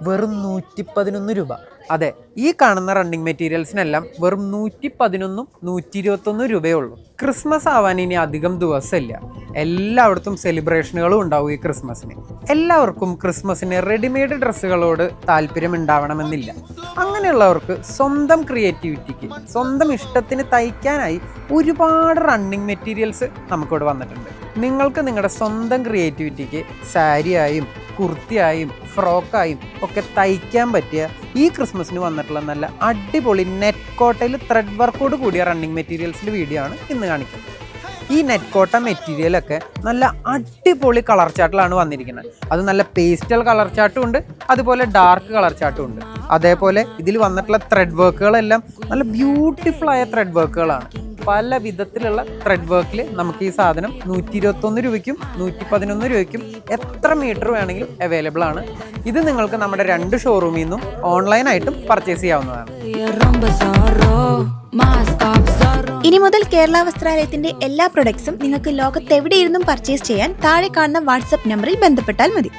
വെറും 111 രൂപ. അതെ, ഈ കാണുന്ന റണ്ണിങ് മെറ്റീരിയൽസിനെല്ലാം വെറും 111 121 രൂപയേ ഉള്ളൂ. ക്രിസ്മസ് ആവാൻ ഇനി അധികം ദിവസമില്ല. എല്ലായിടത്തും സെലിബ്രേഷനുകളും ഉണ്ടാവും ഈ ക്രിസ്മസിന്. എല്ലാവർക്കും ക്രിസ്മസിന് റെഡിമെയ്ഡ് ഡ്രസ്സുകളോട് താല്പര്യം ഉണ്ടാവണമെന്നില്ല. അങ്ങനെയുള്ളവർക്ക് സ്വന്തം ക്രിയേറ്റിവിറ്റിക്ക്, സ്വന്തം ഇഷ്ടത്തിന് തയ്ക്കാനായി ഒരുപാട് റണ്ണിങ് മെറ്റീരിയൽസ് നമുക്കിവിടെ വന്നിട്ടുണ്ട്. നിങ്ങൾക്ക് നിങ്ങളുടെ സ്വന്തം ക്രിയേറ്റിവിറ്റിക്ക് സാരിയായും കുർത്തിയായും ഫ്രോക്കായും ഒക്കെ തയ്ക്കാൻ പറ്റിയ ഈ ക്രിസ്മസിന് വന്നിട്ടുള്ള നല്ല അടിപൊളി നെറ്റ് കോട്ടയിൽ ത്രെഡ് വർക്കോട് കൂടിയ റണ്ണിങ് മെറ്റീരിയൽസിൻ്റെ വീഡിയോ ആണ് ഇന്ന് കാണിക്കുന്നത്. ഈ നെറ്റ് കോട്ട മെറ്റീരിയലൊക്കെ നല്ല അടിപൊളി കളർ ചാർട്ടിലാണ് വന്നിരിക്കുന്നത്. അത് നല്ല പേസ്റ്റൽ കളർ ചാർട്ടും ഉണ്ട്, അതുപോലെ ഡാർക്ക് കളർ ചാർട്ടും ഉണ്ട്. അതേപോലെ ഇതിൽ വന്നിട്ടുള്ള ത്രെഡ് വർക്കുകളെല്ലാം നല്ല ബ്യൂട്ടിഫുൾ ആയ ത്രെഡ് വർക്കുകളാണ്. പല വിധത്തിലുള്ള ത്രെഡ് വർക്കിൽ നമുക്ക് ഈ സാധനം 121 രൂപയ്ക്കും 111 രൂപയ്ക്കും എത്ര മീറ്റർ വേണമെങ്കിലും അവൈലബിൾ ആണ്. ഇത് നിങ്ങൾക്ക് നമ്മുടെ 2 ഷോറൂമിൽ നിന്നും ഓൺലൈനായിട്ടും പർച്ചേസ് ചെയ്യാവുന്നതാണ്. ഇനി മുതൽ കേരള വസ്ത്രാലയത്തിന്റെ എല്ലാ പ്രൊഡക്ട്സും നിങ്ങൾക്ക് ലോകത്തെവിടെയിരുന്നും പർച്ചേസ് ചെയ്യാൻ താഴെ കാണുന്ന വാട്സ്ആപ്പ് നമ്പറിൽ ബന്ധപ്പെട്ടാൽ മതി.